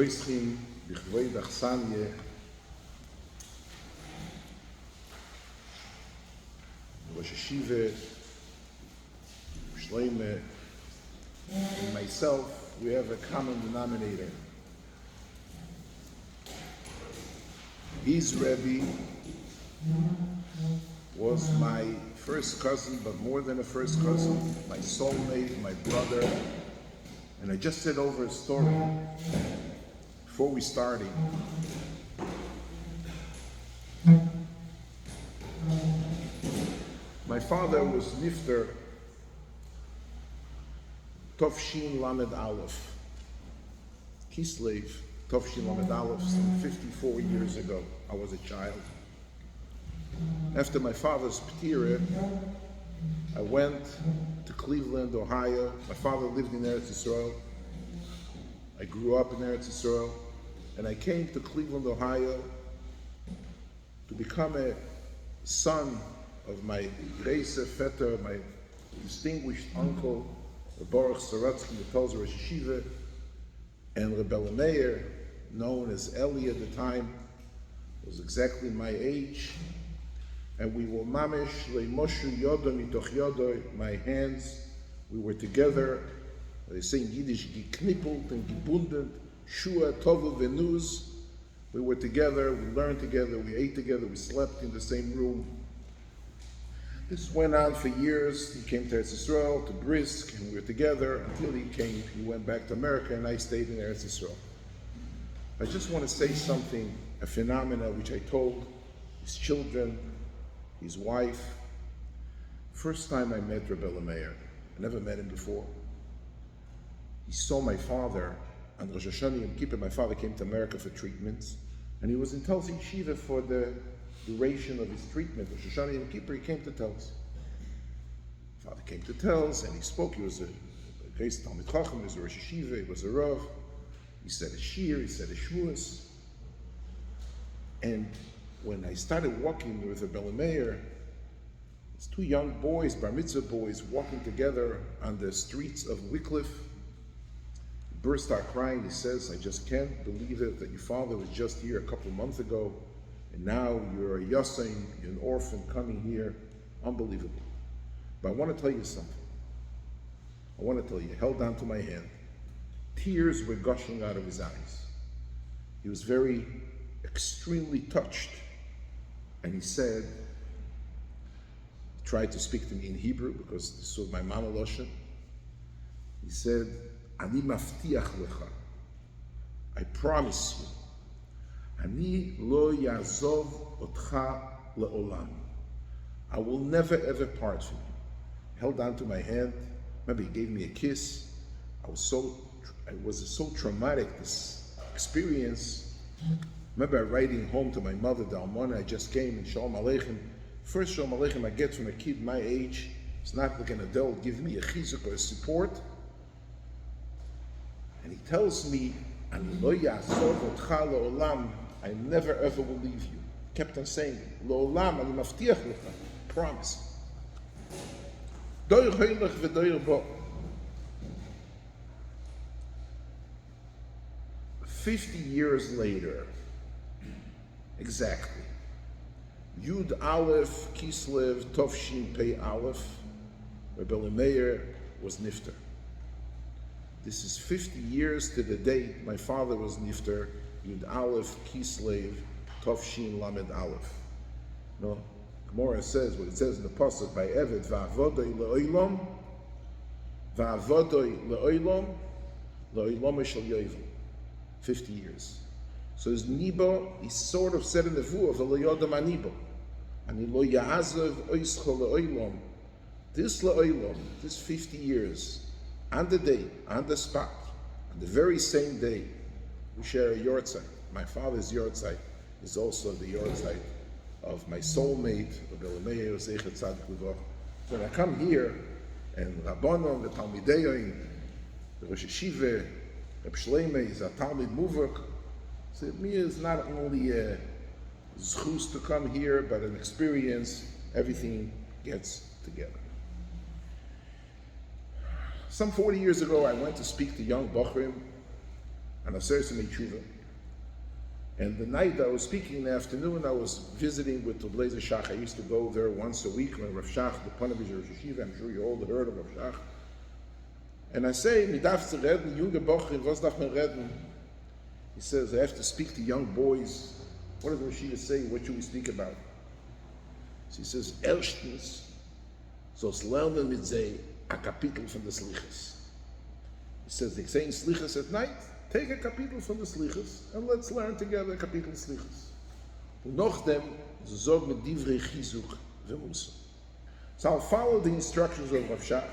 Chofetz Chaim, Aksanye, Rosh Yeshiva, Shleime, and myself, we have a common denominator. His Rebbe was my first cousin, but more than a first cousin, my soulmate, my brother. And I just said over a story before we started. My father was Nifter Tovshin Lamed Aleph, Kislev Tovshin Lamed Aleph, some 54 years ago. I was a child. After my father's P'tira, I went to Cleveland, Ohio. My father lived in Eretz Yisrael. I grew up in Eretz Yisrael, and I came to Cleveland, Ohio to become a son of my Reise Vetter, my distinguished uncle, Horav Sorotzkin, the Tolz Rosh Yeshiva, and Rebbe Meir, known as Eli at the time, was exactly my age. And we were mamish leimoshu yodo mitoch yodo, my hands. We were together. They say in Yiddish, geknippelt and gebundet, shua tovu venuz. We were together. We learned together. We ate together. We slept in the same room. This went on for years. He came to Eretz Yisrael, to Brisk, and we were together until he came. He went back to America, and I stayed in Eretz Yisrael. I just want to say something, a phenomena which I told his children, his wife. First time I met Rebbe Meir, I never met him before. He saw my father on Rosh Hashanah Yom Kippur. My father came to America for treatments, and he was in Telz Yeshiva for the duration of his treatment. Rosh Hashanah Yom Kippur, he came to Telz. Father came to Telz, and he spoke. He was a great Talmid Chacham, he was a Rosh Yeshiva, he was a Rav. He said a shir, he said a shvuas. And when I started walking with Rebbe Meir, these two young boys, bar mitzvah boys, walking together on the streets of Wycliffe, he burst out crying. He says, I just can't believe it that your father was just here a couple of months ago, and now you're a yasain, you're an orphan coming here. Unbelievable. But I want to tell you something. I want to tell you, he held on to my hand. Tears were gushing out of his eyes. He was very, extremely touched. And he said, tried to speak to me in Hebrew because this was my mama Loshen. He said, Ani maftiach lecha, I promise you, Ani lo yazov otcha leolam, I will never ever part from you. He held on to my hand. Remember, he gave me a kiss. It was so traumatic, this experience. Remember writing home to my mother, the Almona, I just came, and Shalom Aleichem. First Shalom Aleichem I get from a kid my age. It's not like an adult, give me a chizuk or a support. And he tells me, Ani lo ya'azov otcha le'olam, I never ever will leave you. Kept on saying, le'olam, ani maftiach lecha, promise. Doir hoylech v'doir bo. 50 years later, exactly, Yud Aleph Kislev Tovshin Pei Aleph, Rebbe Meir was Nifter. This is 50 years to the date my father was Nifter, Yud Aleph Kislev Tovshin Lamed Aleph. No, Gemara says what it says in the pasuk by Evet Va'avodoi le'olam, Va'avodoi le'olam, le'olam shel yovel. 50 years. So his Nibo, he sort of said in the Vu of the Loyodam Anibo. Ani lo ya'azav oischo le'olam. This le'olam, this 50 years, on the day, on the spot, on the very same day, we share a yortzeit. My father's yortzeit is also the yortzeit of my soulmate, Rebbe Meir Zeichet Tzadik Livach. When I come here, and Rabbanon, the Talmideyoim, the Rosh Yeshiva, Reb Shleimeh is a Talmid Muvak. So me is not only a zchus to come here, but an experience. Everything gets together. Some 40 years ago, I went to speak to young Bachrim on Aseres Yemei Teshuva. And the night I was speaking in the afternoon, I was visiting with the Blazer Shach. I used to go there once a week when Rav Shach, the Panovich Rosh Yeshiva, I'm sure you all heard of Rav Shach. And I say, "Mi darf zu reden, junge Bochrim, was darf man reden?" He says, "I have to speak to young boys. What does the Yeshiva say? What should we speak about?" So he says, "Erstens, sollst lernen mit sei a Kapitel von des Slichas." He says, they say in Slichas at night, take a Kapitel from the Slichas and let's learn together a Kapitel Slichas. Und nachdem, ze sorg mit divrei chizuk ve'musa. So I'll follow the instructions of Rav Shach.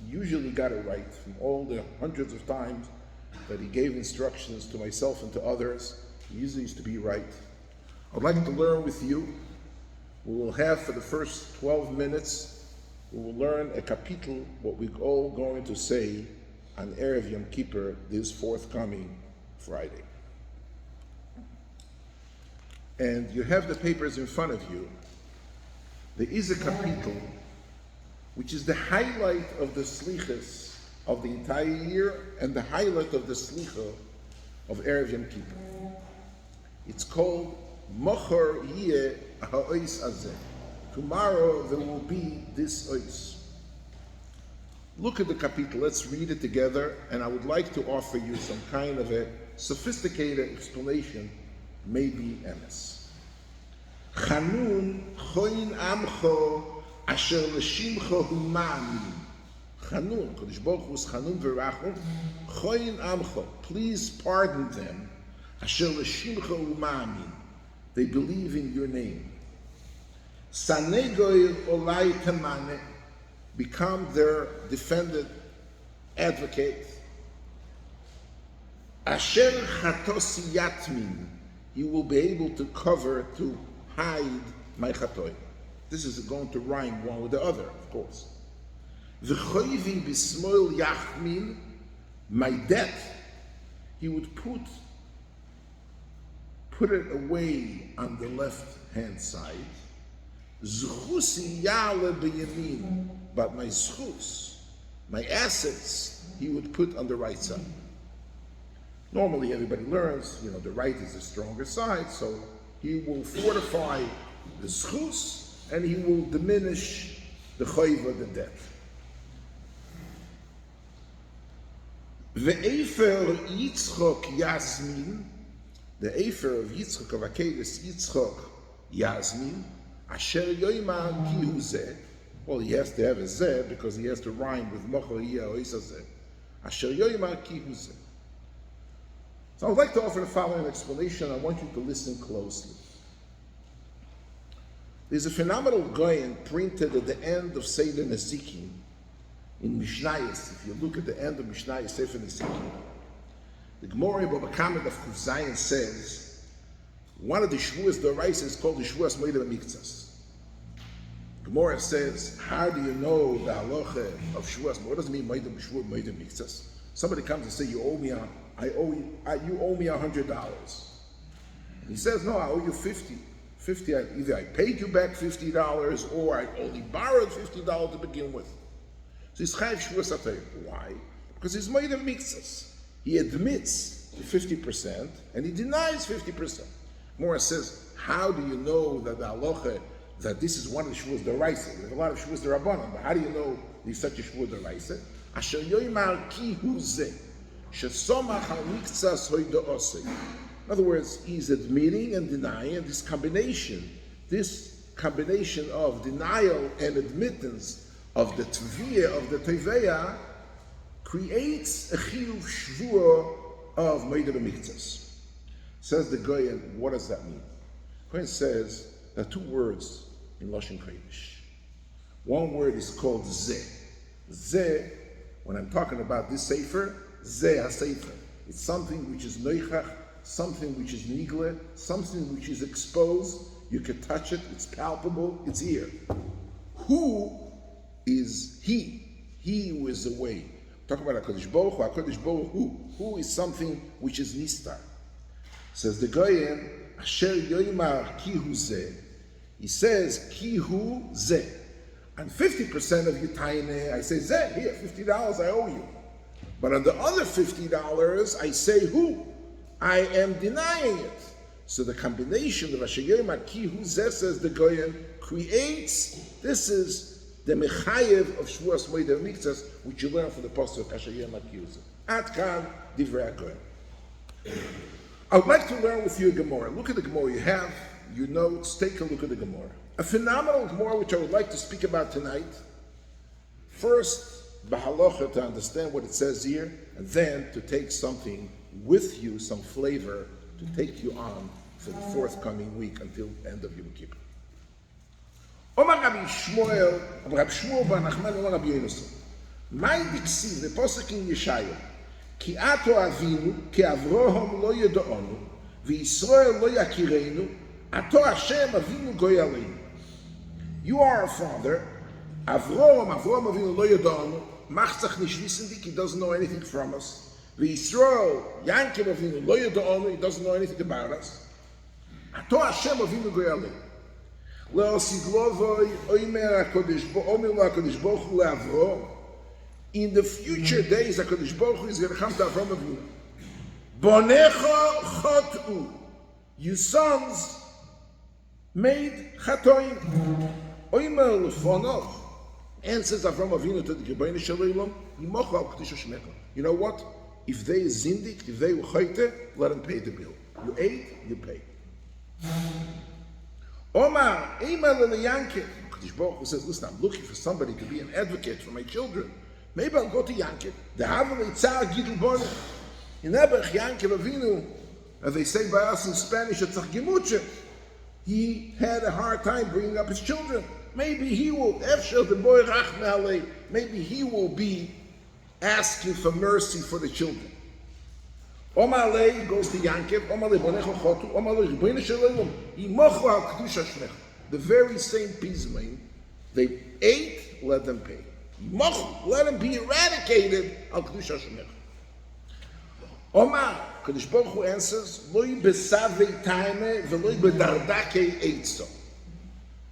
He usually got it right from all the hundreds of times that he gave instructions to myself and to others. He usually used to be right. I'd like to learn with you. We will have for the first 12 minutes, we will learn a kapitel, what we're all going to say on Erev Yom Kippur this forthcoming Friday. And you have the papers in front of you. There is a kapitel which is the highlight of the slichas of the entire year and the highlight of the slicha of Erev Yom Kippur. It's called Mochor Yeh Ha'ois Azeh. Tomorrow there will be this ois. Look at the kapitel, let's read it together, and I would like to offer you some kind of a sophisticated explanation, maybe emes. Chanun choin amcho asher l'shimcho hu ma'amin. Chanun, Kodesh Baruch Hu is Chanun v'rachum, choin amcho, please pardon them, asher l'shimcho hu ma'amin. They believe in your name. Sanegoy olai temane, become their defendant, advocate. Asher chatosi yatmin, you will be able to cover, to hide my chatoy. This is going to rhyme one with the other, of course. V'choivi b'smoil yachmin, my debt, he would put it away on the left-hand side. Zchusi yale b'yamin, but my zchus, my assets, he would put on the right side. Normally everybody learns, the right is the stronger side, so he will fortify the zchus and he will diminish the chayva, the debt. Ve'efer Yitzchok Yasmin, the Efer of Yitzchok, of Akedes Yitzchok Yasmin, Asher Yoima Ki Hu Zeh. Well, he has to have a Zeh because he has to rhyme with Mochor Yeh Ha'ois Zeh. Asher Yoima Ki Hu Zeh. So I would like to offer the following explanation. I want you to listen closely. There's a phenomenal goyen printed at the end of Seder Nezikin in Mishnayos. If you look at the end of Mishnayos, Sefer Nezikin, the Gemara Baba Kamed of Kuf Zayin says, one of the Shavuos Doraisa is called the Shavuos Moed Mikzas. Gemara says, how do you know the halacha of Shavuos? What does it mean Moed Mikzas? Somebody comes and says, you owe me $100. And he says, no, I owe you 50. Either I paid you back $50 or I only borrowed $50 to begin with. So he's chayav Shavuos Atayim. Why? Because he's Moed Mikzas. He admits to 50% and he denies 50%. Morah says, how do you know that the halacha, that this is one of the Shavuos Doraisa? There's a lot of Shavuos Derabanan, but how do you know there's such a Shavuos Doraisa? Asher yoymar ki hu zeh, shesomach al mikzas hoyda osei. In other words, he's admitting and denying, and this combination of denial and admittance of the tviyah, of the teveya, creates a chiyuv shvua of Moed Mikzas. Says the Goyen, what does that mean? Goyen says there are two words in Lashon Kodesh. One word is called Zeh. Zeh, when I'm talking about this Sefer, Zeh HaSefer. It's something which is noichach, something which is nigle, something which is exposed. You can touch it, it's palpable, it's here. Who is he? He who is the way. Talk about HaKadosh Baruch Hu. Who is something which is nistar? Says the Goyen, Asher Yoymar Ki Hu Zeh. He says, Ki Hu Zeh. And 50% of your taineh, I say, Zeh, here, $50 I owe you. But on the other $50, I say who? I am denying it. So the combination of Asher Ki Hu Zeh, says the Goyen, creates, this is the Mechayev of Shvuas Moed Mikzas, which you learn from the Pasuk Asher Ki Hu Zeh. Ad Kan Divrei HaGoyen. I would like to learn with you a Gemara. Look at the Gemara you have, your notes, take a look at the Gemara. A phenomenal Gemara which I would like to speak about tonight. First, Bahalocha, to understand what it says here, and then to take something with you, some flavor, to take you on for the forthcoming week until the end of Yom Kippur. Omar Rabbi Shmuel, Rabbi Shmuel bar Nachman, Omar Rabbi Yonason. My diksiv, the posuk in Yeshaya, Ki ato avinu, ki Avraham lo yeda'onu, v'Yisrael lo yakirenu, ato Hashem avinu goy aleinu. You are our father, Avraham avinu lo yeda'onu, machzach nish wisendik, he doesn't know anything from us. V'Yisrael, Yankim avinu lo yeda'onu, he doesn't know anything about us. Ato Hashem avinu goy aleinu. In the future days, HaKadosh Baruch Hu is going to come to Avram Avinu. Banecha chot'u. You sons made chatoim. Oimer lefonov. Answers Avram Avinu to the Rebbeinu Shalom. Yimochu al Kedush Shmecha. You know what? If they zindik, if they were chayte, let them pay the bill. You ate, you pay. Omar, Eimel Yankev. Kadosh Baruch Hu says, listen, I'm looking for somebody to be an advocate for my children. Maybe I'll go to Yankev. The Havali Tzar Gidul Bonim. In Nebuch, Yankev Avinu, as they say by us in Spanish, Tzach he had a hard time bringing up his children. Maybe he will, Efshel the boy Rachme Alei, maybe he will be asking for mercy for the children. Omar Lei goes to Yankev, Omar Lei Banecha Chotu, Omar Lei Rebbeinu Shalom, Yimochu al Kedusha Shmecha. The very same pismain, they ate, let them pay. Yimochu, let them be eradicated al Kedusha Shmecha. Omar, Kadosh Baruch Hu answers, Loi besavei taime v'loi bedardake eitzo.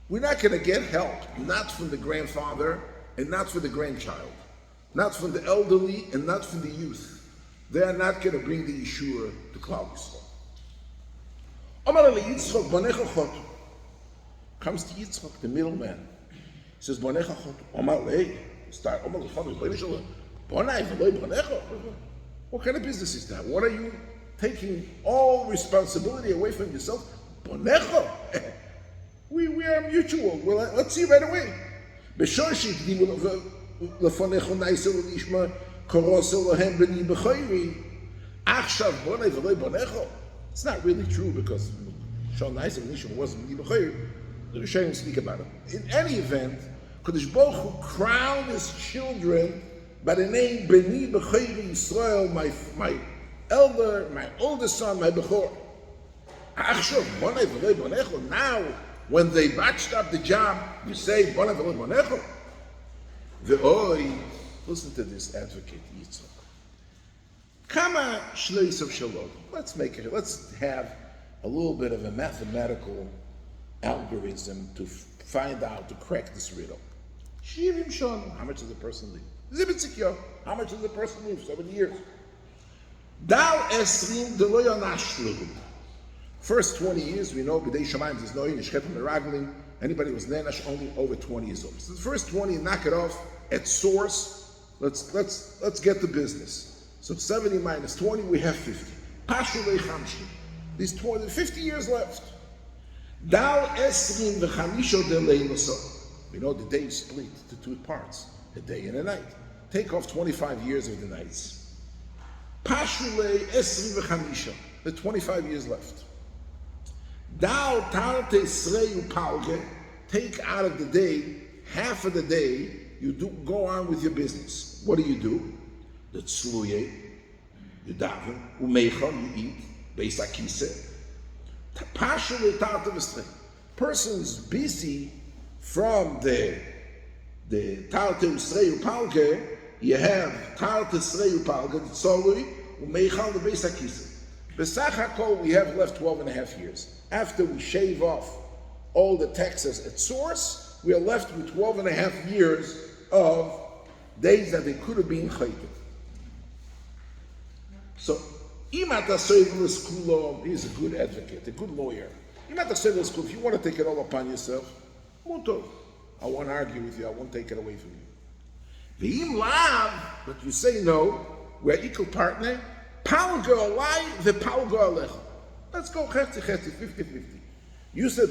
We're not going to get help, not from the grandfather and not from the grandchild, not from the elderly and not from the youth. They are not going to bring the Yeshua to Klal Yisrael. Omar le Yitzchok, Banecha Chotu. Comes to Yitzchok, the middleman. He says, Banecha Chotu. Omar le, start, Omar le Chotu, Banai, Banecha. What kind of business is that? What are you taking all responsibility away from yourself? Banecha. We are mutual. Well, let's see right away. Beshoshik, Lefonecha Naisa Lishma, it's not really true because Shon Naisa Nishma wasn't B'ni B'chayri. The Rishonim speak about it. In any event, Kadosh Baruch Hu crowned his children by the name B'ni B'chayri Yisrael, my elder, my oldest son, my Bechor. Now, when they batched up the job, you say Bonai V'lei Banecha. V'oi. Listen to this advocate, Yitzchak. Kama shleis of shalom. Let's have a little bit of a mathematical algorithm to find out, to crack this riddle. Shivim shon. How much does the person live? Zibitzik. How much does the person live? 70 years. Dal esrim delo yonash lehu. First 20 years, we know, b'dei shamayim, there's no yinish chetem meraglim. Anybody who was nenash only over 20 years old. So the first 20, knock it off at source. Let's get to business. So 70 minus 20, we have 50. Pashulei chamshim. These 50 years left. Dal esrim v'chamisho delei nosot. We know the day is split to two parts, a day and a night. Take off 25 years of the nights. Pashulei esrim v'chamisho. The 25 years left. Dal tarte srei upalge. Take out of the day, half of the day, you go on with your business. What do? The tzluye, you daven, umecha, you eat, beis akise. Partially tarta v'strei. Person's busy from the tarta v'strei upalge. You have tarta v'strei upalge, the tzluye, umecha, the beis akise. Besach hakol, we have left 12 and a half years. After we shave off all the taxes at source, we are left with 12 and a half years of days that they could have been chayted. So, he's a good advocate, a good lawyer. If you want to take it all upon yourself, I won't argue with you, I won't take it away from you. But you say no, we're equal partner. Let's go 50-50. You said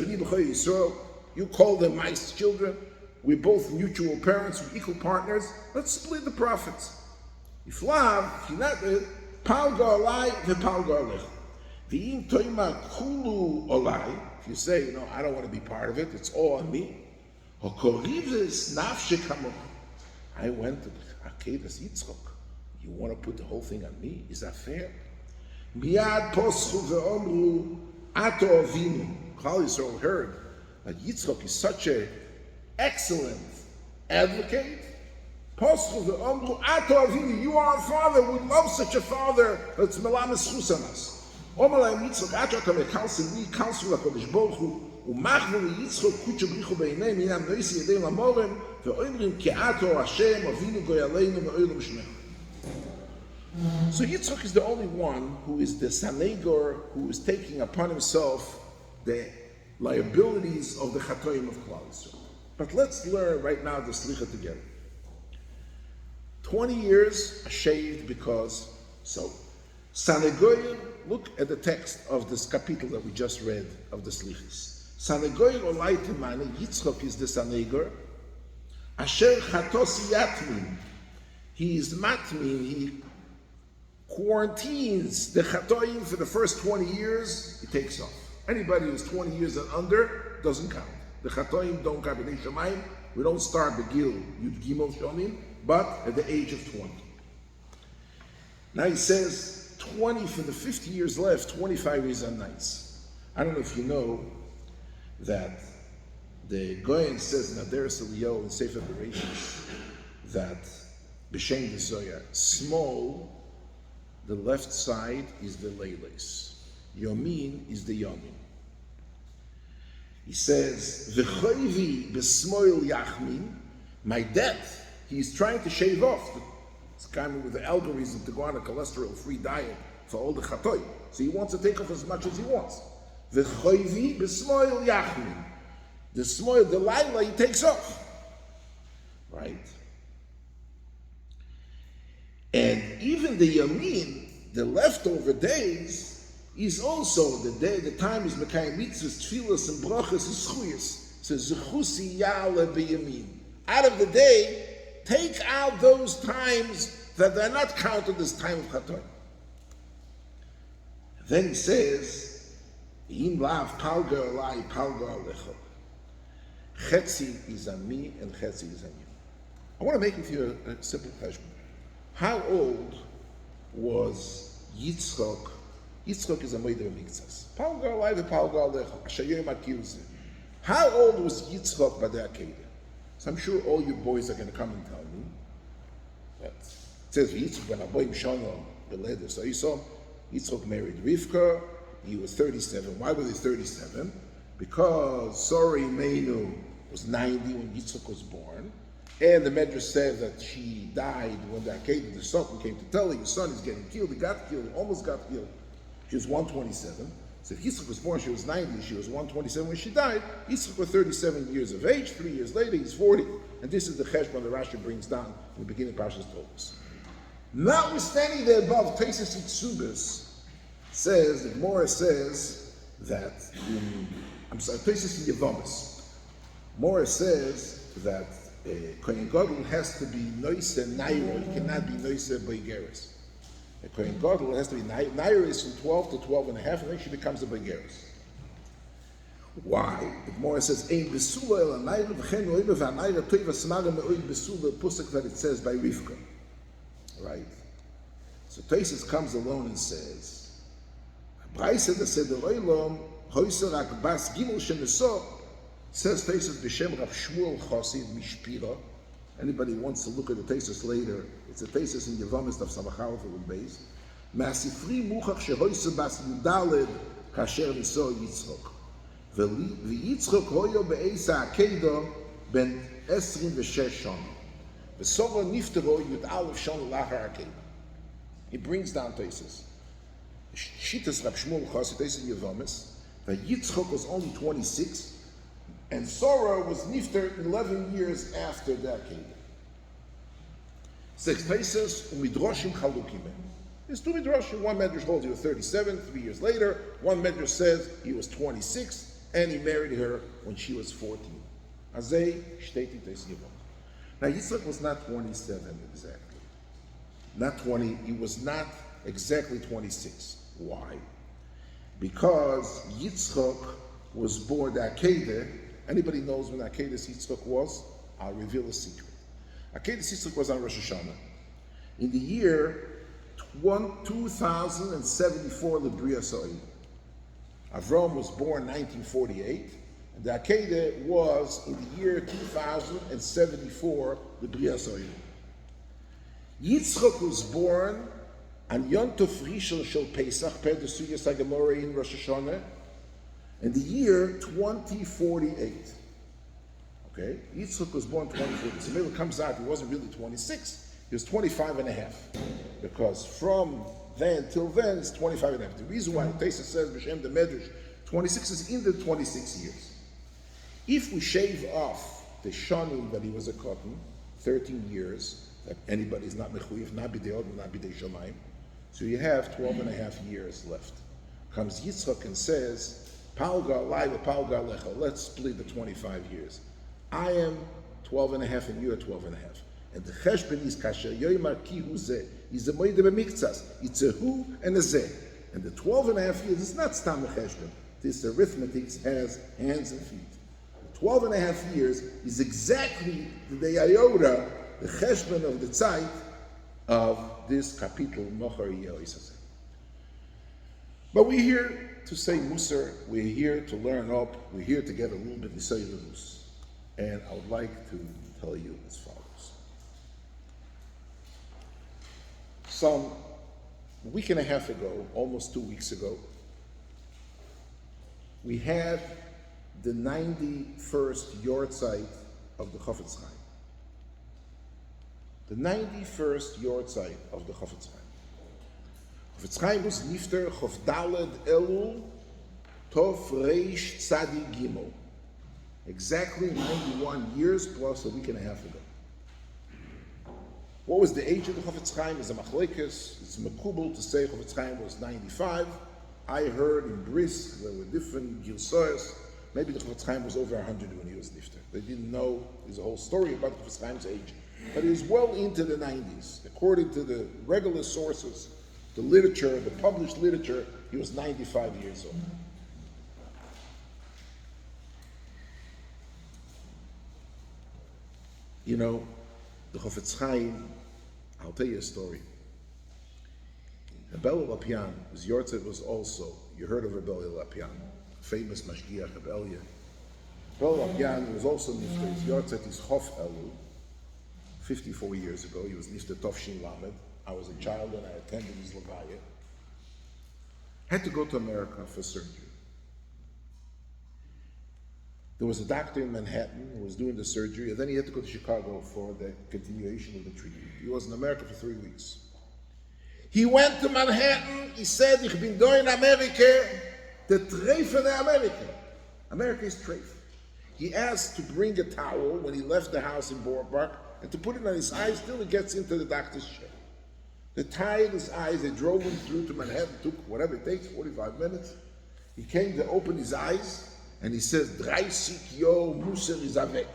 you call them my children. We're both mutual parents, we're equal partners. Let's split the profits. If you're not there, if you say, I don't want to be part of it, it's all on me. I went to Akedas Yitzchok. You want to put the whole thing on me? Is that fair? Klal Yisrael heard that Yitzchok is such an excellent advocate. You are a father, we love such a father. That's melames chus on us. Omalay Yitzchok, ato ata mekalsel li kalsel HaKadosh Baruch Hu, umachnu Yitzchok kutsha brichu beinei minam noisi yedei lamorim ve'oimrim ki ato Hashem avinu goyaleinu me'olam shmecha. So Yitzchok is the only one who is the Sanegor, who is taking upon himself the liabilities of the Chatoim of Klal Yisrael. But let's learn right now the Slicha together. 20 years shaved because, Sanegoyim, look at the text of this kapitel that we just read of the Slichis. Sanegoyim olai temane, Yitzchok is the Sanegor, Asher chatos yatmin, he is matmin, he quarantines the Chatoim for the first 20 years, he takes off. Anybody who's 20 years and under doesn't count. The Chatoim don't count. We don't start Begil Yud Gimel Shonim, but at the age of 20. Now he says 20 for the 50 years left, 25 years are nice. I don't know if you know that the Goyen says in Aseres Yemei in Sefer Bereshis that B'Shem Zoya, small, the left side is the Leiles. Yomin is the Yomin. He says, V'choivi b'smoil yachmin, my debt, he's trying to shave off. It's kind of with the algorithm to go on a cholesterol-free diet for all the chatoy. So he wants to take off as much as he wants. V'choivi b'smoil yachmin. The smoil, the laila, he takes off. Right? And even the yamin, the leftover days, is also the day, the time is Mekayim mitzvahs, tefillas, and brachas, and schuyas. So zechusi ya'ale b'yamin. Out of the day, take out those times that they're not counted as time of chatoim. Then he says, "Im lav palga alai palga alecha." Chetzi is on me and chetzi is on you. I want to make with you a simple question. How old was Yitzchok? Yitzchok is a Moeder Mikzas. Palga alai v'palga alecha. Ashayim akirze. How old was Yitzchok by the Akedah? So I'm sure all you boys are going to come and tell me that it says Yitzchok ben Aboim Shono Beleder. So you saw Yitzchok married Rivka. He was 37. Why was he 37? Because Sori Meinu was 90 when Yitzchok was born. And the Medrash says that she died when the Akedah, the Sultan, came to tell her, your son is getting killed. He got killed, almost got killed. She was 127. So if Yitzchak was born, she was 90, she was 127 when she died. Yitzchak was 37 years of age. 3 years later, he's 40. And this is the cheshbon that Rashi brings down in the beginning of Parshas Toldos. Notwithstanding the above, Teisus Yitzubis says, the Gemara says that, Teisus Yevamis, Gemara says that Kohen Gadol has to be noise nairo, he cannot be noise boigeres. A Kohen Gadol has to be nairo is from 12 to 12 and a half, and then she becomes a boigeres. Why? The Gemara says, Ein besula el nairo v'chen oiva v'anaira toiva smara me'oid besula, pusuk that it says by Rivka. Right? So Teisus comes alone and says, Braisa that said the oilom hoyser rak bas gimel sheneso. Says Teisus b'shem Rav Shmuel Chosid Mishpira. Anybody wants to look at the Teisus later, it's a Teisus in Yevamis of Samachal for the base. Ma'asifri muchach shehoyse bas Yudaled kasher niso Yitzchok. V'Yitzchok hoyo be'esa Akedah ben 26 shana. V'sova niftero Yud Aleph shana lachar Akedah. He brings down Teisus. Shitas Rab Shmuel Chassidus in Yevamis, that Yitzchok was only 26, and Sarah was nifter 11 years after the Akedah. Six places, Midrashim Chalukim. There's two Midrashim. One Midrash holds he was 37, 3 years later. One Midrash says he was 26, and he married her when she was 14. Azay Shteti Tes Yevamis. Now Yitzchak was not 27 exactly. Not 20, he was not exactly 26. Why? Because Yitzchak was born the Akedah. Anybody knows when Akedah Yitzchak was? I'll reveal a secret. Akedah Yitzchak was on Rosh Hashanah. In the year 2074 L'Bria So'i. Avram was born 1948. And the Akedah was in the year 2074 L'Bria So'i. Yitzchak was born on Yom Tov Rishon Shel Pesach, per the Suyas HaGemorah in Rosh Hashanah, in the year 2048. Okay? Yitzchak was born 2048. So maybe it comes out he wasn't really 26, he was 25 and a half. Because from then till then, it's 25 and a half. The reason why Taisa says, B'Shem the Medrash, 26 is in the 26 years. If we shave off the Shanim that he was a cotton, 13 years, that anybody is not mechuyev, not b'dei Od, not b'dei Shamayim. So you have 12 and a half years left. Comes Yitzchak and says, Palga Alai Palga Alecha, let's split the 25 years. I am 12 and a half and you are 12 and a half. And the cheshbon is kasher yoymar ki hu zeh. Is a moide b'miktzas. It's a hu and a zeh. And the 12 and a half years is not stam cheshbon. This arithmetic has hands and feet. The 12 and a half years is exactly the iota, the cheshbon of the tzeit of this kapitel Mochar Yosef. But we're here to say Musar, we're here to learn up, we're here to get a little bit Nisayilus. And I would like to tell you as follows. Some week and a half ago, almost 2 weeks ago, we had the 91st Yortzeit of the Chofetz Chaim. The 91st Yortzeit of the Chofetz Chaim. Chofetz Chaim was nifter Chof Daled Elul Tov Reish Tzadi Gimel. Exactly 91 years plus a week and a half ago. What was the age of the Chofetz Chaim? It's a machlekes. It's makubal to say Chofetz Chaim was 95. I heard in Brisk there were different gilsoyas. Maybe the Chofetz Chaim was over 100 when he was nifter. They didn't know. There's a whole story about the Chofetz Chaim's age. But he was well into the 90s. According to the regular sources, the literature, the published literature, he was 95 years old. You know, the Chofetz Chaim, I'll tell you a story. Rebbe Lapian, his Yortzeit was also, you heard of Rebbe Lapian, famous Mashgiach of Elia. Rebbe Lapian was also nifter. His Yortzeit is Chof Elu. 54 years ago, he was nifter Tovshin Lamed. I was a child and I attended his Levaya. Had to go to America for surgery. There was a doctor in Manhattan who was doing the surgery, and then he had to go to Chicago for the continuation of the treatment. He was in America for 3 weeks. He went to Manhattan, he said, Ich bin da in Amerika, the Trefe de Amerika. America is Trefe. He asked to bring a towel when he left the house in Borough Park, and to put it on his eyes till he gets into the doctor's chair. They tied his eyes, they drove him through to Manhattan, took whatever it takes, 45 minutes. He came to open his eyes, and he says, 30 yo Musar is avek.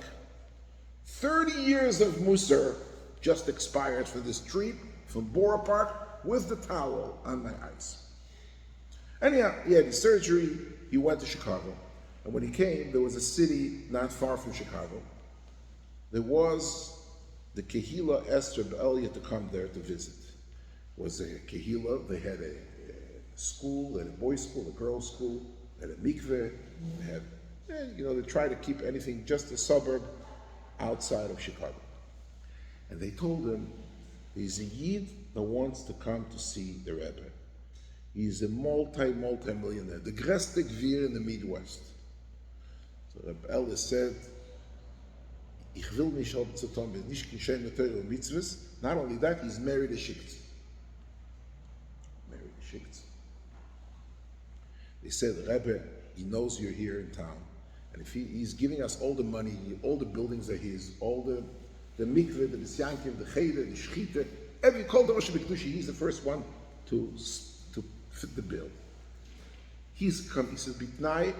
30 years of Musar just expired for this trip from Borough Park with the towel on my eyes. Anyhow, he had his surgery, he went to Chicago. And when he came, there was a city not far from Chicago. There was the Kehila Esther B'Elia to come there to visit. It was a Kehila, they had a school, they had a boys' school, a girls' school, they had a mikveh, they had, they try to keep anything just a suburb outside of Chicago. And they told him, he's a Yid that wants to come to see the Rebbe. He's a multi-millionaire, the größte Gvir in the Midwest. So Rebbe Ellis said, Ich will nicht haben zu tun, wenn nicht geschehen mit Teure und Mitzvahs. Not only that, he's married a Shikts. They said, Rebbe, he knows you're here in town. And if he's giving us all the money, all the buildings are his, all the mikveh, the nisyankim, the cheder, the shechita, every kol Rosh Hashanah, he's the first one to fit the bill. He's come, he says, Bitnai,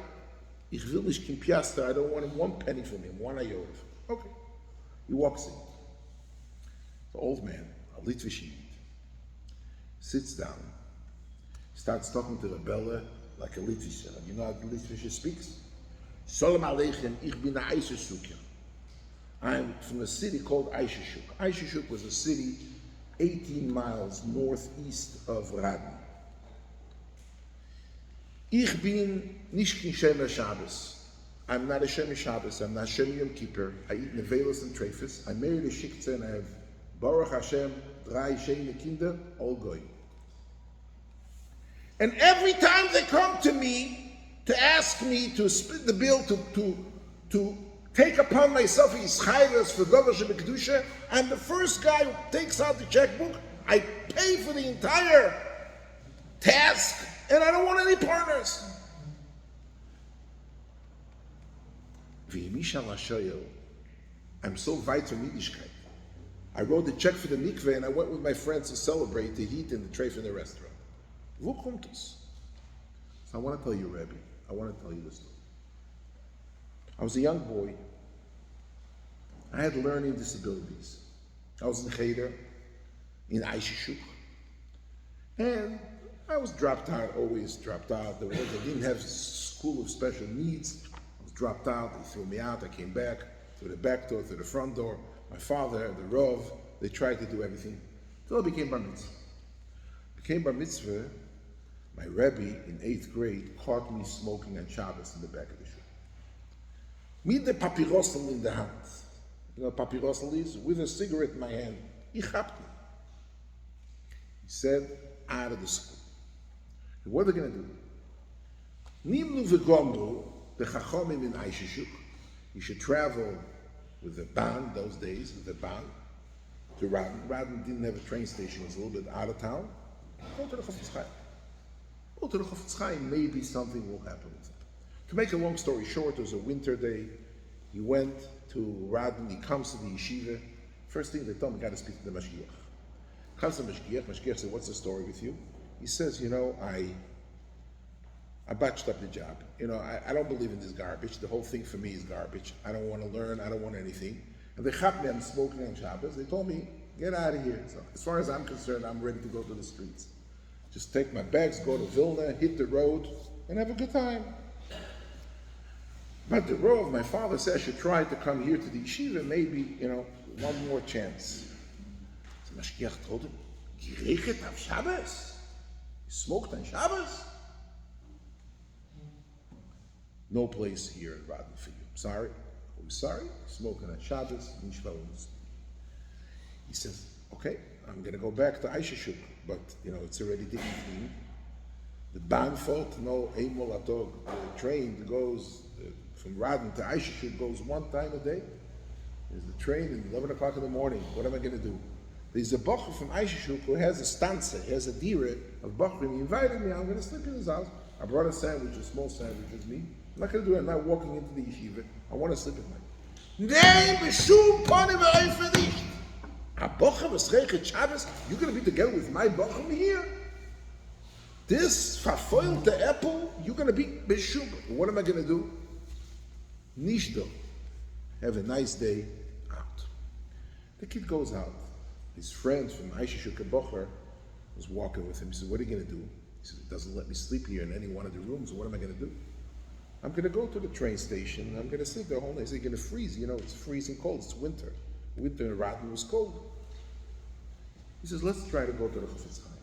ich will nicht kein piaster, I don't want him 1 penny from him, 1 iota. Okay. He walks in. The old man, a Litvish Yid, sits down, starts talking to Rebella like a Litvish. You know how the Litvish speaks? Shalom Aleichem, ich bin a Eisheshuk. I'm from a city called Eisheshuk. Eisheshuk was a city 18 miles northeast of Radin. Ich bin nicht kein Shemer Shabbos. I'm not a Shemer Shabbos. I'm not Shemer Yom Kippur. I eat nevelos and treifus. I married a shiktzah and I have Baruch Hashem, 3 shene kinder, all goy. And every time they come to me to ask me to split the bill, to take upon myself Yishayvas for Dover Shebekdusha, I'm the first guy who takes out the checkbook. I pay for the entire task, and I don't want any partners. I'm so weit from Yiddishkeit. I wrote the check for the mikveh and I went with my friends to celebrate the heat and the tray in the restaurant. Wo kommt es? So I want to tell you, Rebbe, I want to tell you this story. I was a young boy. I had learning disabilities. I was in Cheder, in Eisheshuk. And I was dropped out, always dropped out. I didn't have school of special needs. I was dropped out, they threw me out, I came back through the back door, through the front door. My father, the Rav, they tried to do everything. Until I became Bar Mitzvah. Became Bar Mitzvah, my Rebbe in 8th grade caught me smoking on Shabbos in the back of the shul. With the papyrosel in the hand. You know what papyrosel is? With a cigarette in my hand. Ich hab me. He said, out of the school. And what are they going to do? Nimnu v'gomru, the Chachomim in Eisheshuk. You should travel with the Ban, those days, with the Ban, to Radin. Radin didn't have a train station, it was a little bit out of town. Go to the Chofetz Chaim. Go to the Chofetz Chaim, maybe something will happen with it. To make a long story short, it was a winter day. He went to Radin, he comes to the yeshiva. First thing they told him, got to speak to the Mashgiach. Comes to Mashgiach, Mashgiach said, what's the story with you? He says, you know, I botched up the job. You know, I don't believe in this garbage. The whole thing for me is garbage. I don't want to learn. I don't want anything. And they chapped me, I'm smoking on Shabbos. They told me, get out of here. So as far as I'm concerned, I'm ready to go to the streets. Just take my bags, go to Vilna, hit the road, and have a good time. But the Rav, my father said I should try to come here to the yeshiva, maybe, you know, one more chance. So Mashgiach told him, Gerechet auf Shabbos? You smoked on Shabbos? No place here in Radin for you. Sorry. I'm sorry. Smoking on Shabbos. He says, okay, I'm going to go back to Eisheshuk, but, you know, it's already the evening. The Ban fault, no, Eimol Atog. The train goes from Radin to Eisheshuk goes 1 time a day. There's the train at 11 o'clock in the morning. What am I going to do? There's a Bacher from Eisheshuk who has a stanza, he has a dira of Bachrim. He invited me, I'm going to sleep in his house. I brought a sandwich, a small sandwich with me. I'm not going to do it. I'm not walking into the yeshiva. I want to sleep at night. Nei, b'shum ponim v'oifen nicht. A bocher v'sreichet Shabbos? You're going to be together with my bocher here? This verfoilte apple, you're going to be b'shum. What am I going to do? Nishdo. Have a nice day out. The kid goes out. His friend from Eisheshuk bocher was walking with him. He said, what are you going to do? He said, it doesn't let me sleep here in any one of the rooms. What am I going to do? I'm going to go to the train station. I'm going to sit there all night. You're going to freeze. You know, it's freezing cold. It's winter. Winter in Radin was cold. He says, let's try to go to the Chofetz Chaim.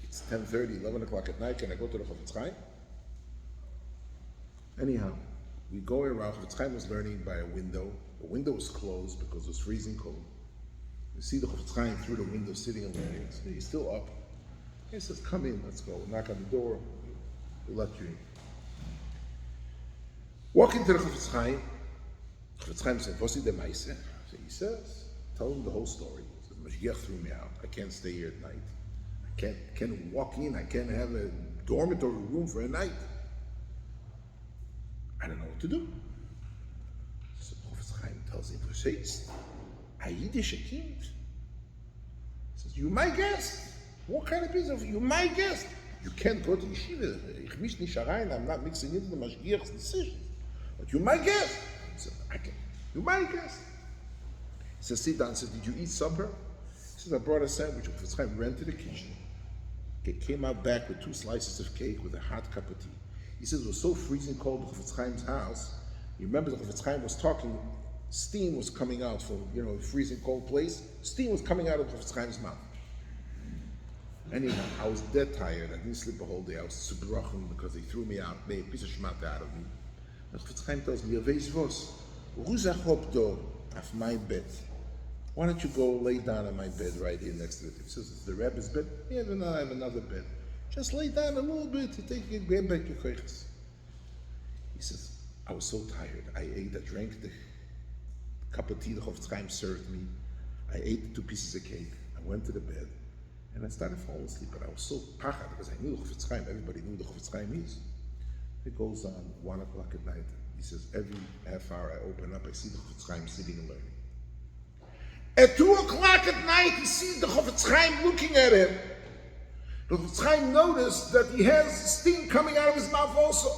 It's 10:30, 11 o'clock at night. Can I go to the Chofetz Chaim? Anyhow, we go around. Chofetz Chaim was learning by a window. The window was closed because it was freezing cold. We see the Chofetz Chaim through the window sitting and learning. So he's still up. He says, come in, let's go. We'll knock on the door, we'll let you in. Walk into the Chofetz Chaim. Chofetz Chaim said, Vosi de Maise. So he says, tell him the whole story. He says, Mashgiach threw me out. I can't stay here at night. I can't walk in. I can't have a dormitory room for a night. I don't know what to do. So Chofetz Chaim tells him, "Versteht's, a Yiddische Kind." He says, "You my guest. What kind of business? You my guest. You can't go to yeshiva. Ich mish nicht rein. I'm not mixing into the mashgiach's decisions. But you my guest." He says, "I can. You my guest." He says, "Sit down." He says, "Did you eat supper?" He says, "I brought a sandwich." Chofetz Chaim ran to the kitchen. He came out back with 2 slices of cake with a hot cup of tea. He says it was so freezing cold in Chofetz Chaim's house. You remember that Chofetz Chaim was talking, steam was coming out from, a freezing cold place. Steam was coming out of Chofetz Chaim's mouth. Anyhow, I was dead tired. I didn't sleep a whole day. I was zerbrochen because they threw me out, made a piece of schmatte out of me. And Chofetz Chaim tells me, "Wees was, ruzach hop do, auf my bed. Why don't you go lay down on my bed right here next to it?" He says, "It's the Rebbe's bed." "Yeah, but no, I have another bed. Just lay down a little bit to get back your koiches." He says, "I was so tired. I drank the cup of tea the Chofetz Chaim served me. I ate the 2 pieces of cake. I went to the bed, and I started falling asleep. But I was so pachad because I knew the Chofetz Chaim. Everybody knew the Chofetz Chaim is." It goes on 1 o'clock at night. He says, every half hour I open up, I see the Chofetz Chaim sitting and learning. At 2 o'clock at night, he sees the Chofetz Chaim looking at him. The Chofetz Chaim noticed that he has steam coming out of his mouth also.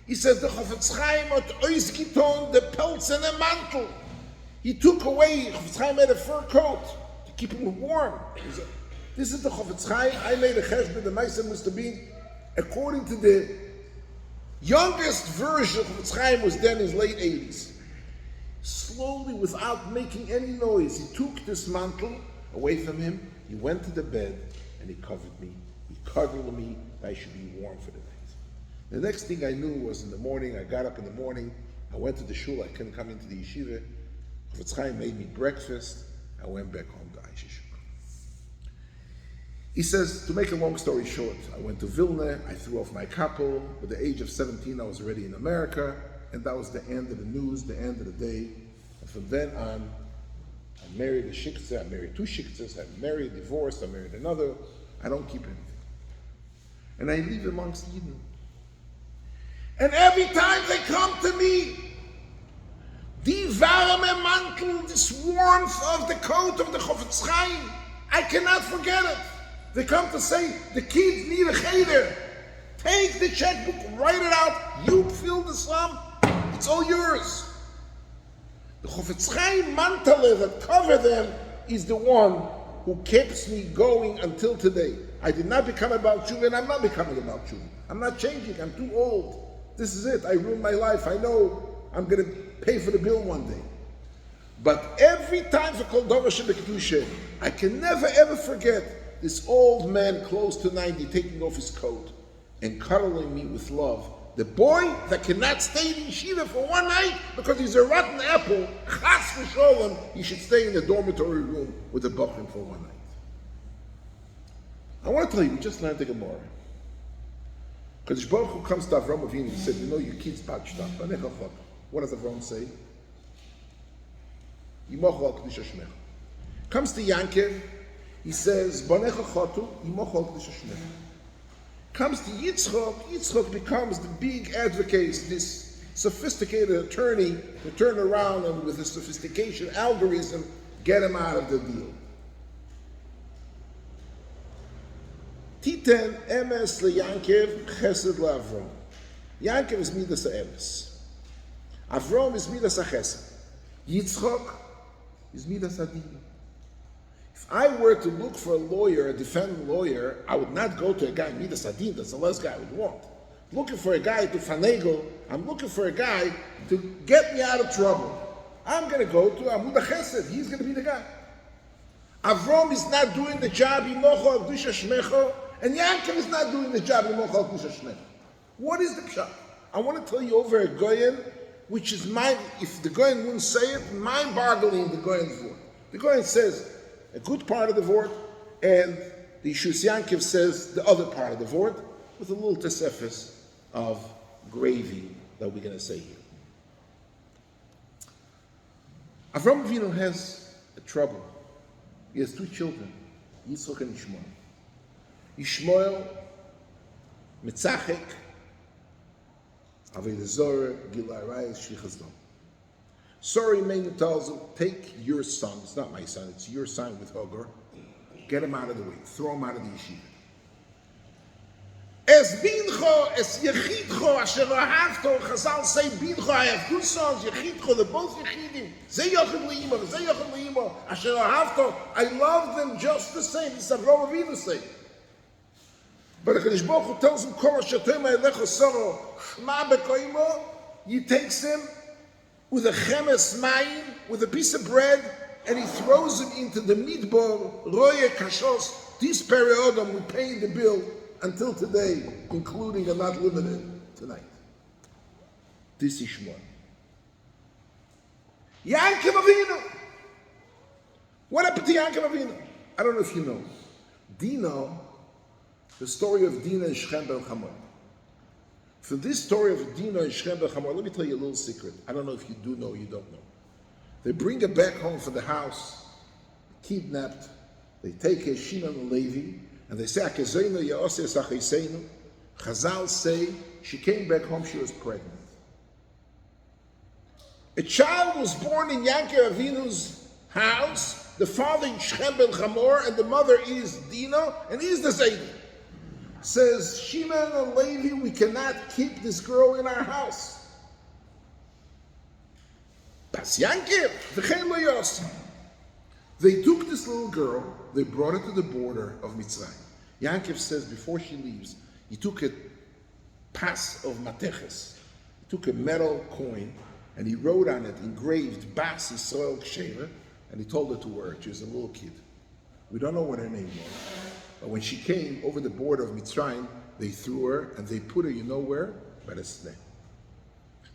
He says, the Chofetz Chaim hat ausgetan the pelts and the mantle. He took away, Chofetz Chaim had a fur coat to keep him warm. He said, "This is the Chofetz Chaim. I made a cheshbon, the Meiser must have been, according to the youngest version of Chofetz Chaim was then in his late 80s. Slowly, without making any noise, he took this mantle away from him. He went to the bed and he covered me. He cuddled me. I should be warm for the night. The next thing I knew was in the morning, I got up in the morning, I went to the shul, I couldn't come into the yeshiva. Chofetz Chaim made me breakfast. I went back home to Aisha. He says, to make a long story short, I went to Vilna, I threw off my kappel. At the age of 17, I was already in America, and that was the end of the news, the end of the day. And from then on, I married a shiktzah, I married 2 shiktzahs, I married, divorced, I married another. I don't keep anything. And I live amongst Yidden. And every time they come to me, die warme mantle, this warmth of the coat of the Chofetz Chaim, I cannot forget it. They come to say, the kids need a cheder. Take the checkbook, write it out, you fill the sum, it's all yours. The Chofetz Chaim mantle that cover them is the one who keeps me going until today. I did not become a Baal Tshuva, and I'm not becoming a Baal Tshuva. I'm not changing, I'm too old. This is it, I ruined my life. I know I'm going to pay for the bill one day. But every time for Kol Davar Shebekdusha, I can never ever forget this old man close to 90 taking off his coat and cuddling me with love. The boy that cannot stay in yeshiva for one night because he's a rotten apple, chas v'sholem, he should stay in the dormitory room with the bachrim for one night. I want to tell you, we just learned the Gemara. Because Baruch Hu comes to Avram Avinu and said, your kid's patched up. Banecha. What does Avram say? Yimochel al Kedusha Shmecha. Comes to Yankev, he says, Banecha chotu, Yimochel al Kedusha Shmecha. Comes to Yitzchok becomes the big advocate, this sophisticated attorney to turn around and with a sophistication algorithm, get him out of the deal. Titen emes leYankev, chesed leAvram. Yankev is midas ha'emes. Avram is midas ha'chesed. Yitzchok is midas ha'din. If I were to look for a lawyer, a defendant lawyer, I would not go to a guy midas ha'din. That's the last guy I would want. Looking for a guy to finagle, I'm looking for a guy to get me out of trouble. I'm going to go to Amud HaChesed. He's going to be the guy. Avram is not doing the job, Yimochel al Kedusha Shmecha, and Yaakov is not doing the job, Yimochel al Kedusha Shmecha. What is the pshat? I want to tell you over a goyen, which is if the goyen wouldn't say it, mind-boggling the goyen's word. The goyen says a good part of the word, and the Yeshus Yankov says the other part of the word, with a little tesefes of gravy that we're going to say here. Avram Avinu has a trouble. He has 2 children, Yitzchok and Ishmael. Yishmael, Mitzachek, Avodah Zorah, Gilui Arayis, Shlichus Dam. Sorry, Meinu tells him, take your son, it's not my son, it's your son with Hagar, get him out of the way, throw him out of the yeshiva. Es bincho, es yechidcho, asher ahavto, Chazal say, bincho, I have two sons, yechidcho, they're both yechidim, ze yochid le'imo, ze yochid le'imo, asher ahavto, I love them just the same, it's Avraham Avinu saying. But the Kadosh Baruch Hu tells him, Kol asher tema elecha soro, shma bekoimo, he takes him with a chemes mayim, with a piece of bread, and he throws him into the midbar, roye kashos, this periodum, we pay the bill, until today, including and not limited tonight. This is Shmuel. Yaakov Avinu. What happened to Yaakov Avinu? I don't know if you know. Dina, the story of Dina and Shechem ben Hamor. For this story of Dina and Shechem ben Hamor, let me tell you a little secret. I don't know if you do know or you don't know. They bring her back home from the house, kidnapped. They take her, Shimon and Levi, and they say, Chazal say, she came back home, she was pregnant. A child was born in Yaakov Avinu's house, the father is Shechem ben Hamor, and the mother is Dina, and he's the Zaydi. Says, Shimon and Levi, we cannot keep this girl in our house. Pas Yaakov, v'chein lo yosem. They took this little girl, they brought her to the border of Mitzrayim. Yaakov says before she leaves, he took a pas of mateches. He took a metal coin and he wrote on it, engraved Bas Yisrael Ksheira, and he told her to wear it. She was a little kid. We don't know what her name was. But when she came over the border of Mitzrayim, they threw her and they put her, you know where? By the sneh.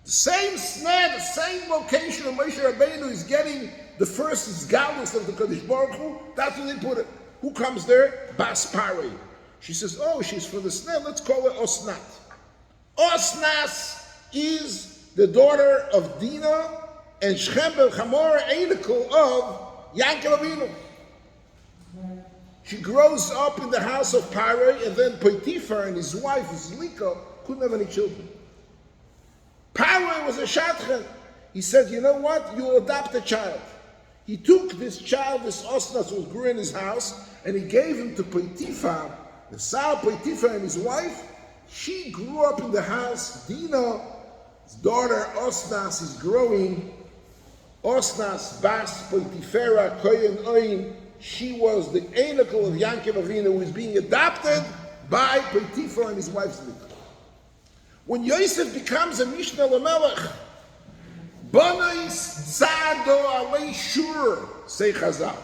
The same sneh, the same location of Moshe Rabbeinu is getting the first galus of the Kadosh Baruch Hu. That's where they put it. Who comes there? Bas Parei. She says, oh, she's from the sneh, let's call her Osnat. Osnas is the daughter of Dina and Shechem ben Hamor, Einikel of Yaakov Avinu. She grows up in the house of Parei, and then Potiphar and his wife, Zlika, couldn't have any children. Parei was a shadchan. He said, you know what? You'll adopt a child. He took this child, this Osnas, who grew in his house, and he gave him to Potiphar, the Sar Potiphar and his wife. She grew up in the house. Dina, his daughter Osnas, is growing. Osnas, Bas, Potiphera, Kohen Oin. She was the Einikel of Yaakov Avinu, who is being adopted by Potiphar and his wife Zlika. When Yosef becomes a Mishnah Lamelech, Banai Zado Alei Shur, say Chazal.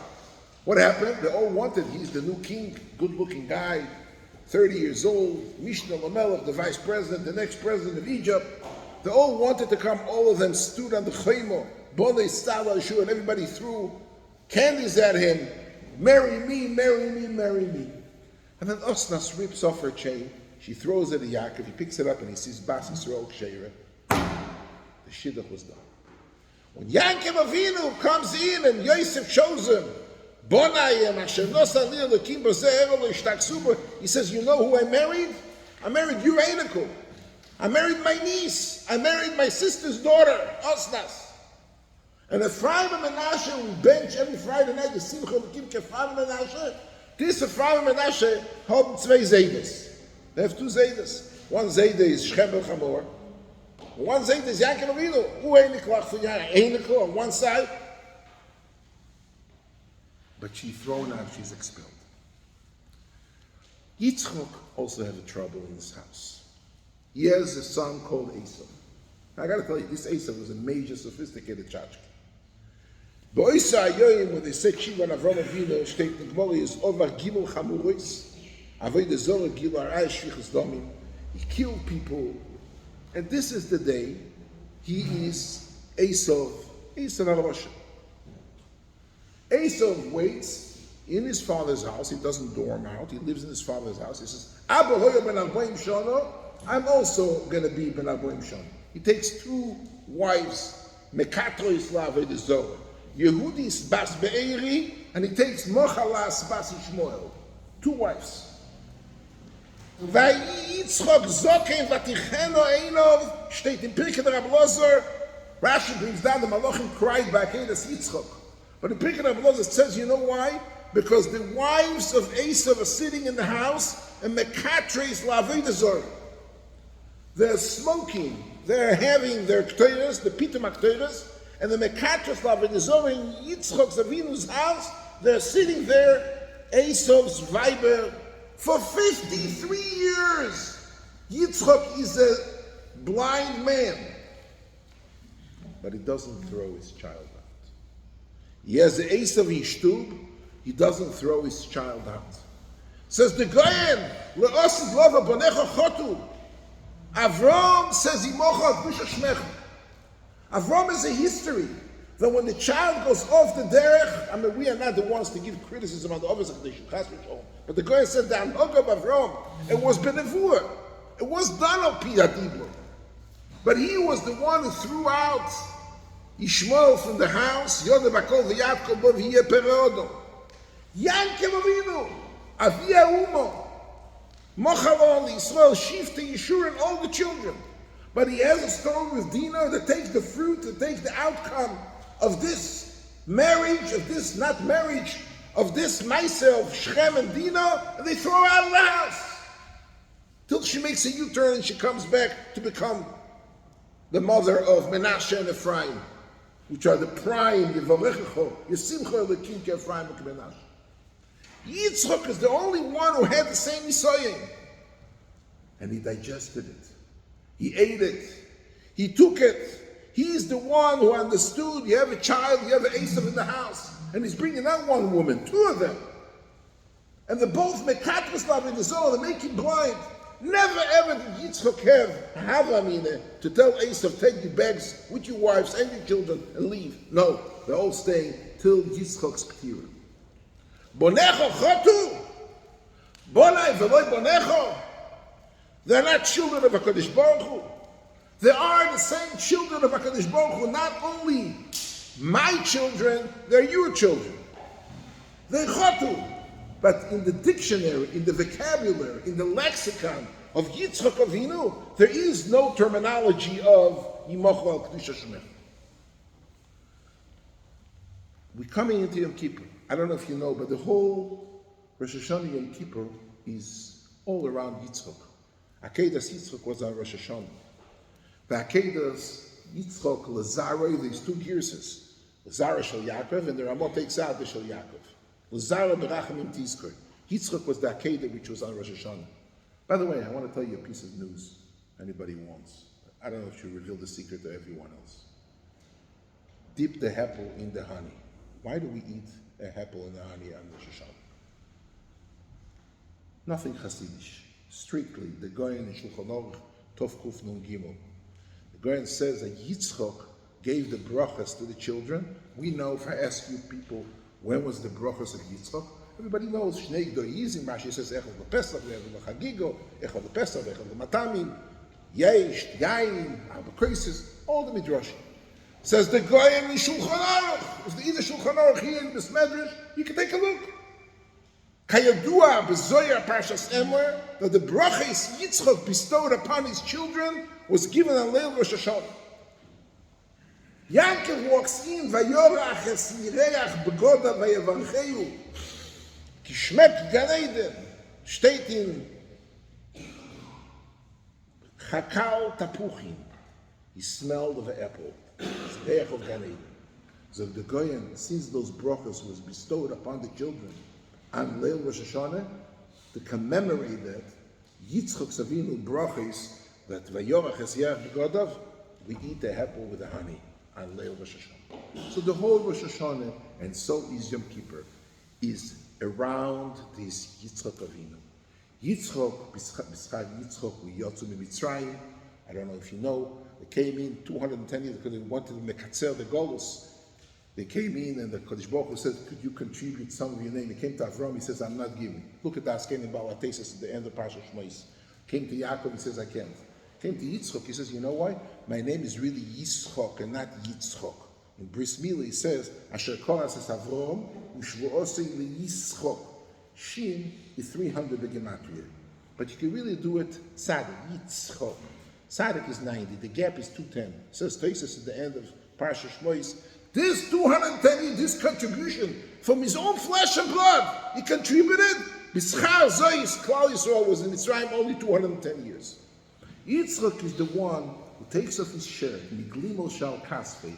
What happened? They all wanted, he's the new king, good-looking guy, 30 years old, Mishnah Lamelech, the vice president, the next president of Egypt. They all wanted to come, all of them stood on the Chaymo, Banai Zado Alei Shur, and everybody threw candies at him. Marry me, marry me, marry me. And then Osnas rips off her chain. She throws it at Yaakov. He picks it up and he sees Bas Yisrael Ksheira. The shidduch was done. When Yaakov Avinu comes in and Yosef shows him, he says, you know who I married? I married your Einikel. I married my niece. I married my sister's daughter, Osnas. And Ephraim and Menashe, we bench every Friday night, the Simcha of Kim Ephraim and Menashe. This Ephraim and Menashe have two Zaydas. They have two Zaydas. One Zayda is Shechem ben Hamor. One Zayda is Yaakov Avinu. Who Einikel for Einikel on one side. But she's thrown out, she's expelled. Yitzchok also had trouble in his house. He has a son called Esau. I got to tell you, this Esau was a major, sophisticated chachki. B'oisa ayoyim, when they said Shiva and Avraham Avinu, state the Gemara is over Gimel Chamuris, Avodah Zorah Gilui Arayis Shlichus Damim. He killed people, and this is the day he is Esau HaRasha. Esau waits in his father's house. He doesn't dorm out. He lives in his father's house. He says, Abba hoya ben 40 shana, I'm also going to be ben 40 shana. He takes two wives, Mekatro Yisla Avodah Zorah. Yehudis Bas Be'eri, and he takes Mochalas Bas Ishmael. Two wives. Yitzchok zoken vaticheno einov, steht in Pirkei der Rab Elazar. Rashi brings down the Malachim cried by Akedas Yitzchok. But in Pirkei der Rab Elazar it says, you know why? Because the wives of Esav are sitting in the house and mekatres la'avodah zarah. They're smoking. They're having their ktoiras, the pitum ktoiras, and the mekatres la'avodah zarah in Yitzchok Avinu's house. They're sitting there, Esav's viber, for 53 years. Yitzchok is a blind man, but he doesn't throw his child out. He has the Esav Yishtub. He doesn't throw his child out. Says the Goyen, le'osid lova Banecha chotu. Avram says, Imocha Gdusha Shmecha. Avram is a history that when the child goes off the Derech, I mean, we are not the ones to give criticism on the Ovis HaKadosh, but the Goyen said the Anhog of Avram, it was Benevur. It was done on Piyat Iblo. But he was the one who threw out Yishmael from the house, Yodeh Bakol v'Yatko bo v'yeh perodo. Yankem Avinu, Avia Umo, Mochalon, Yisrael, Shifta, Yeshua, and all the children. But he has a stone with Dinah that takes the fruit, that takes the outcome of this marriage, of this not marriage, of this Maaseh of Shechem and Dinah, and they throw her out of the house. Till she makes a U-turn and she comes back to become the mother of Menashe and Ephraim, which are the prime, Yevarechecho, Yesimcha, Lekinke, Ephraim, and Menashe. Yitzchok is the only one who had the same Yisayim. And he digested it. He ate it. He took it. He's the one who understood. You have a child, you have an Esav in the house. And he's bringing out one woman, two of them. And they're both mekatras lav in the zone, they make him blind. Never ever did Yitzchok have Havamina to tell Esav, take your bags with your wives and your children and leave. No, they're all staying till Yitzchok's Ketira. Banecha chotu, Banai v'loy Banecha. They're not children of HaKadosh Baruch Hu. They are the same children of HaKadosh Baruch Hu. Not only my children, they're your children. They're chotu. But in the dictionary, in the vocabulary, in the lexicon of Yitzchak Avinu, there is no terminology of Yimochu al Kedusha Shemech. We're coming into Yom Kippur. I don't know if you know, but the whole Rosh Hashanah Yom Kippur is all around Yitzchak. Akedas Yitzchak was on Rosh Hashanah. The Akedas Yitzchak Lazare, these two Girses, Lazare Shel Yaakov, and the Ramot takes out the Shel Yaakov. Lazare Berachamim Tizkor. Yitzchak was the Akedah which was on Rosh Hashanah. By the way, I want to tell you a piece of news. Anybody wants? I don't know if you reveal the secret to everyone else. Dip the apple in the honey. Why do we eat a apple in the honey on Rosh Hashanah? Nothing Hasidish. Strictly, the Goyen in Shulchan Aruch, Tov Kuf Nun Gimel. The Goyen says that Yitzchak gave the brachas to the children. We know, if I ask you people, when was the brachas of Yitzchak? Everybody knows, Shnei Gdoyizim, Rashi says, Echad LePesach, Echad LeChagigo, Echad LePesach, Echad LeMatamim, Yesh, Yain, Arba Krisis, all the Midrashim. Says the Goyen in Shulchan Aruch. If the either Shulchan Aruch here in this Medrash, you can take a look. Kayadua b'Zoyar Parshas Emor, that the brachas Yitzchak bestowed upon his children was given on Leil Rosh Hashanah. Yaakov walks in, Vayorach es Yireach begoda vayevarcheu, ki shmek Gan Eden, steht in Chakal Tapuchim. He smelled of an apple. It's Derech of Gan Eden. So the Goyen, since those brachas was bestowed upon the children on Leil Rosh Hashanah, to commemorate that, Yitzchak Savinu brachas, that Vayorach es Yireach begodav, we eat the apple with the honey on Leil Rosh Hashanah. So the whole Rosh Hashanah, and so is Yom Kippur, is around this Yitzchak Avinu. Yitzchak, B'schad Yitzchak, we yotzu miMitzrayim. I don't know if you know, they came in 210 years because they wanted to mekatzer the Golus. They came in and the Kodesh Baruch Hu said, could you contribute some of your name? He came to Avram, he says, I'm not giving. Look at that, Askenim Balatesis at the end of Parsha Shmois. Came to Yaakov, he says, I can't. Came to Yitzchak, he says, you know why? My name is really Yitzchak and not Yitzchak. In Bris Milah, he says, Asher Koras es Avram, Ushvuosei le Yitzchak. Shin is 300 begematria. but you can really do it tzaddik, yitzchok. Tzaddik is 90, the gap is 210. It says Tosfos at the end of Parsha Shmois, this 210, this contribution from his own flesh and blood, he contributed. B'schar Zois, Klal Yisrael was in Mitzrayim only 210 years. Yitzchak is the one who takes off his shirt, Miglimo Shal Kasvei,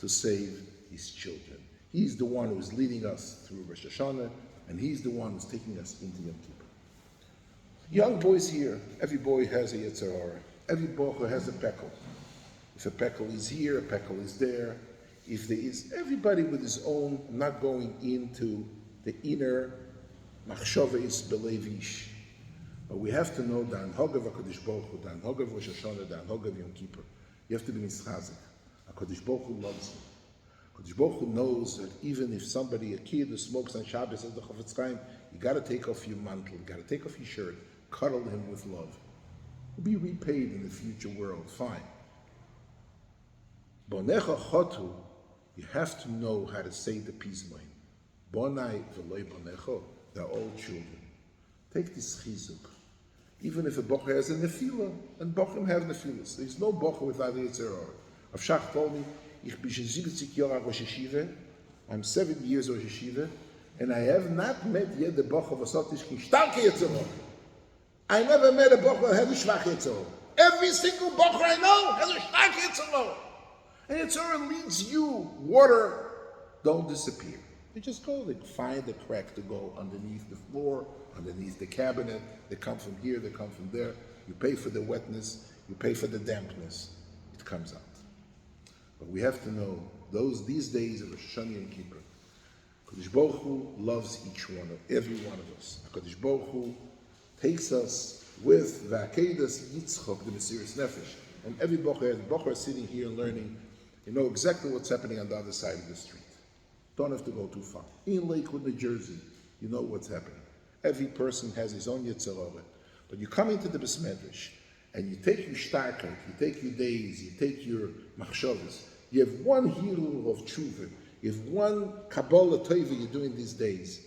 to save his children. He's the one who is leading us through Rosh Hashanah, and he's the one who's taking us into Yom Kippur. Young boys here, every boy has a Yetzer Hara. Every boy has a pekel. If a pekel is here, a pekel is there. If there is, everybody with his own, not going into the inner machshavos belevish. But we have to know the Anhogav HaKadosh Baruch Hu, the Anhogav Rosh Hashanah, the Anhogav Yom Kippur. You have to be mischazik. HaKadosh Baruch Hu loves you. HaKadosh Baruch Hu knows that even if somebody, a kid who smokes on Shabbos, says the Chofetz Chaim, you got to take off your mantle, you got to take off your shirt, cuddle him with love. He'll be repaid in the future world, fine. Banecha chotu, you have to know how to say the peace line. Banai v'loi banecha, they're all children. Take this chizuk. Even if a bocher has a nefila, and bochim have nefilas. There's no bocher without a Yetzer Hara. Rav Shach told me, ich bin 70 Jahre Rosh Yeshiva, I'm 7 years Rosh Yeshiva, and I have not met yet the bocher was not starke Yetzer Hara. I never met a bocher that has a shvach Yetzer Hara. Every single bocher I know has a shvach Yetzer Hara. And Yetzer Hara leads you, water, don't disappear. You just go, they find a crack to go underneath the floor, underneath the cabinet. They come from here, they come from there. You pay for the wetness, you pay for the dampness. It comes out. But we have to know, these days of Rosh Hashanah and Kippur, HaKadosh Baruch Hu loves every one of us. HaKadosh Baruch Hu takes us with the Akedas Yitzchok, the Mesiras Nefesh. And every bocher sitting here and learning, you know exactly what's happening on the other side of the street. Don't have to go too far. In Lakewood, New Jersey, you know what's happening. Every person has his own Yetzer Hara. But you come into the Beis Medrash, and you take your shtarkot, you take your days, you take your machshavos, you have one hilul of tshuva, you have one Kabbalah Tova you're doing these days.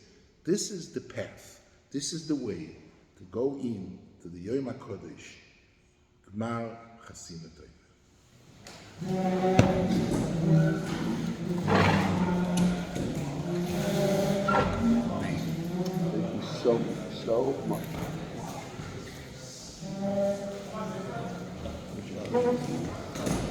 This is the path. This is the way to go in to the Yom HaKodesh, Gmar Chasina Tova. So much. Good job.